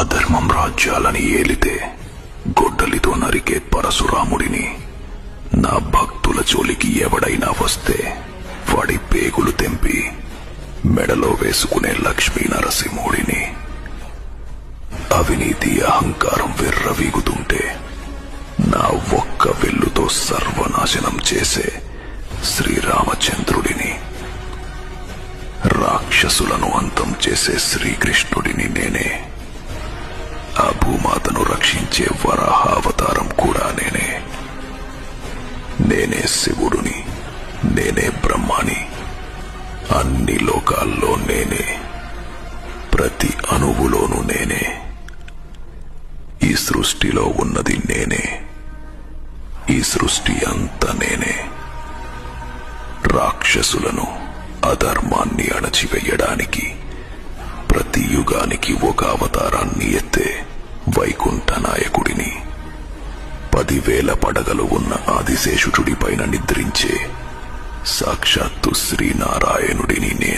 అధర్మం రాజ్యాలని ఏలితే గొడ్డలితో నరికే పరశురాముడిని, నా భక్తుల జోలికి ఎవడైనా వస్తే వాడి పేగులు తెంపి మెడలో వేసుకునే లక్ష్మీ నరసింహుడిని, అవినీతి అహంకారం విర్రవీగుతుంటే నా ఒక్క వెల్లుతో సర్వనాశనం చేసే శ్రీరామచంద్రుడిని, రాక్షసులను అంతం చేసే శ్రీకృష్ణుడిని నేనే. ఆ భూమాతను రక్షించే వరాహావతారం కూడా నేనే. నేనే శివుడుని, నేనే బ్రహ్మాని, అన్ని లోకాల్లో నేనే, ప్రతి అణువులోనూ నేనే. ఈ సృష్టిలో ఉన్నది నేనే, ఈ సృష్టి అంతా నేనే. రాక్షసులను, అధర్మాన్ని అణచివేయడానికి ప్రతి యుగానికి ఒక అవతారాన్ని ఎత్తే వైకుంఠ నాయకుడిని, 10,000 పడగలు ఉన్న ఆదిశేషుడి పైన నిద్రించే సాక్షాత్తు శ్రీనారాయణుడిని నేను.